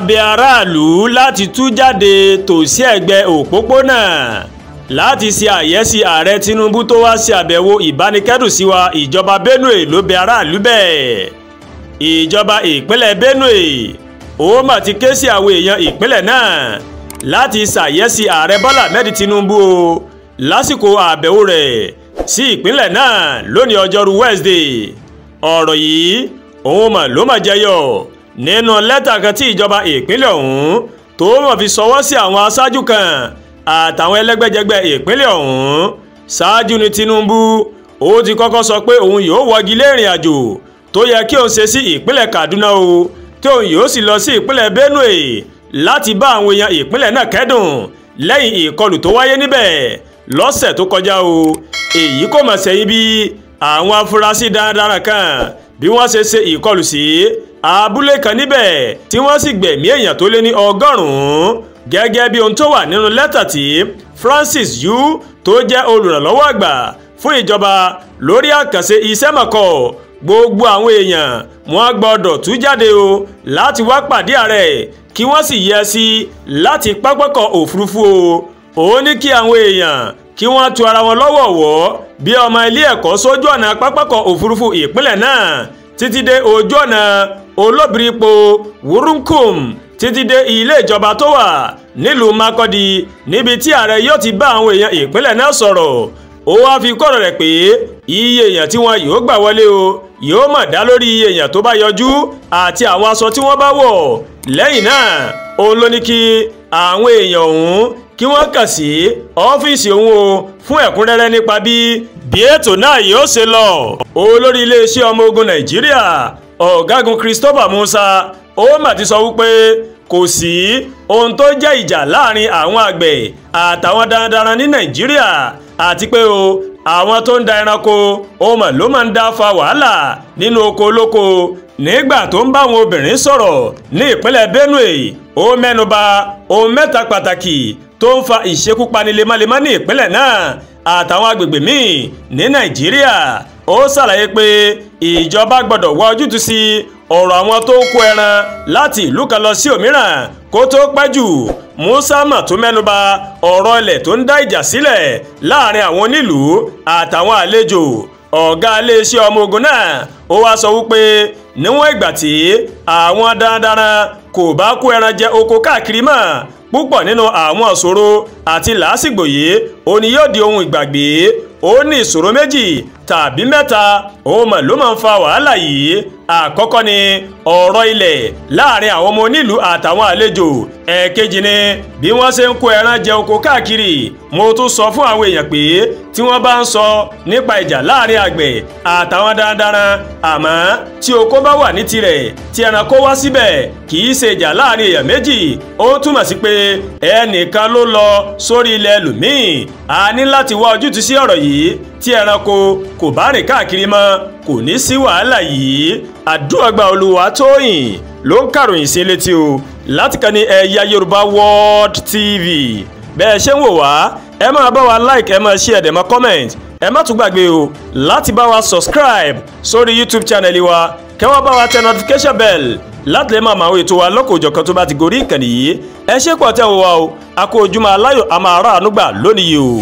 abẹ aráàlú láti tú jáde tòsí ẹ̀gbẹ́ òpópónà láti ṣe àyẹ́sí ààrẹ Tinubu tó wá ṣe àbẹ̀wò ìbánikẹ́dùn sí wa. Ìjọba Benue ló bẹ aráàlú bẹ́ẹ̀. Ìjọba ìpínlẹ̀ Benue ó mà ti ké sí àwọn èèyàn ìpínlẹ̀ náà láti ṣàyẹ́sí ààrẹ Bọ́lá Ahmed Tinubu o lásìkò àbẹ̀wò rẹ̀ sí ìpínlẹ̀ náà lónìí ọjọ́rú Wednesday. Ọ̀rọ̀ yìí òun mà ló mà jẹyọ nínú lẹ́tà kan tí ìjọba ìpínlẹ̀ ọ̀hún tó mọ̀ fi ṣọwọ́ sí àwọn aṣáájú kan àtàwọn ẹlẹ́gbẹ́jẹgbẹ́ ìpínlẹ̀ ọ̀hún. Ṣáájú ni Tinubu ó ti kọ́kọ́ sọ pé òun yóò wọ́gi lé ìrìn àjò tó yẹ kí òun ṣe sí ìpínlẹ̀ Kaduna o tí òun yóò sì lọ sí ìpínlẹ̀ Benue láti bá àwọn èèyàn ìpínlẹ̀ náà kẹ́dùn lẹ́yìn ìkọlù tó wáyé níbẹ̀ lọ́sẹ̀ tó kọjá o. Èyí kò mọ̀ sẹ́yìn bí àwọn afurasí darandaran kan bí wọ́n ṣe ìkọlù sí abúlé kan níbẹ̀ tí wọ́n sì gbẹ̀mí èèyàn tó lé ní 100 gẹ́gẹ́ bí ohun tó wà nínú lẹ́tà tí Francis Yu tó jẹ́ olùrànlọ́wọ́ àgbà fún ìjọba lórí àkànṣe iṣẹ́ mọ̀kọ́. Gbogbo àwọn èèyàn wọ́n gbọ́dọ̀ tú jáde o láti wá pàdé ààrẹ kí wọ́n sì yẹ sí láti pápákọ̀ òfurufú o. Ó ní kí àwọn èèyàn kí wọ́n tu ara wọn lọ́wọ̀ọ̀wọ́ bí ọmọ ilé ẹ̀kọ́ sójú ọ̀nà pápákọ̀ òfurufú ìpínlẹ̀ náà títí dé ojú ọ̀nà Olóbìrípo Wurunkum títí dé ilé ìjọba tó wà nílùú Makurdi níbi tí ààrẹ yóò ti bá àwọn èèyàn ìpínlẹ̀ náà sọ̀rọ̀. Ó wá fi kọ́rọ̀ rẹ̀ pé iye èèyàn tí wọn yóò gbà wọlé o yóò mà dá lórí iye èèyàn tó bá yọjú àti àwọn aṣọ tí wọ́n bá wọ̀. Lẹ́yìn náà òun ló ní kí àwọn èèyàn ọ̀hún kí wọ́n kàn sí ọ́fíìsì òun o fún ẹ̀kúnrẹ́rẹ́ nípa bí ètò náà yóò ṣe lọ. Olórí iléeṣẹ́ ọmọ ogun Nàìjíríà Ọ̀gágun Christopher Musa ó mà ti sọ wípé kò sí ohun tó jẹ́ ìjà láàrin àwọn àgbẹ̀ àtàwọn darandaran ní Nàìjíríà àti pé o àwọn tó ń da ẹranko ó mà ló máa ń dá fa wàhálà nínú oko olóko. Nígbà tó ń bá àwọn obìnrin sọ̀rọ̀ ní ìpínlẹ̀ Benue ó mẹ́nuba ohun mẹ́ta pàtàkì tó ń fa ìṣekúpani lemọ́lemọ́ ní ìpínlẹ̀ náà àtàwọn agbègbè míì ní Nàìjíríà. Ó ṣàlàyé pé ìjọba gbọ́dọ̀ wá ojútùú sí ọ̀rọ̀ àwọn tó ń kó ẹran láti ìlú kan lọ sí òmíràn kó tó pẹ́ jù. Musa mà tún mẹ́nuba ọ̀rọ̀ ilẹ̀ tó ń dá ìjà sílẹ̀ láàrin àwọn onílùú àtàwọn àlejò. Ọ̀gá iléeṣẹ́ ọmọ ogun náà ó wá sọ wípé níwọ̀n ìgbà tí àwọn darandaran kò bá kó ẹran jẹ oko káàkiri mọ́ púpọ̀ nínú àwọn ìṣòro àti làásìgbò yìí ó ní yóò di ohun ìgbàgbé. Ó ní ìṣòro méjì tàbí mẹ́ta ó mà ló máa ń fa wàhálà yìí. Àkọ́kọ́ ni ọ̀rọ̀ ilẹ̀ láàrin àwọn ọmọ onílùú àtàwọn àlejò. Ẹ̀kejì ni bí wọ́n ṣe ń kó ẹran jẹ oko káàkiri. Mo tún sọ fún àwọn èèyàn pé tí wọ́n bá ń sọ nípa ìjà láàrin àgbẹ̀ àtàwọn darandaran àmọ́ tí oko bá wà ní tirẹ̀ tí ẹranko wá síbẹ̀ kì í ṣe ìjà láàrin èèyàn méjì. Ó túmọ̀ sí pé ẹnìkan ló lọ sórí ilẹ̀ ẹlòmíì. A ní láti wá ojútùú sí ọ̀rọ̀ yìí tí ẹranko kò bá rìn káàkiri mọ́ kò ní sí wàhálà yìí. Àdúràgbà Olúwatóyìn ló ń kàròyìn sí létí o láti kàn ní Ẹ̀yà Yorùbá World TV. Bẹ́ẹ̀ ṣe ń wò wá ẹ máa bá wa like ẹ máa share ẹ dẹ̀ máa comment. Ẹ má tún gbàgbé o láti bá wa subscribe sórí YouTube channel wa kẹ́ wá bá wa tẹ notification bell láti lè máa máa wo ètò wa lọ́kọ̀ọ́jọ̀kan tó bá ti gorí ìkànnì yìí. Ẹ ṣé pọ̀ tẹ́ wò wá o a kú ojúmọ́ aláyọ̀ a máa ráàánú gbà lónìí o.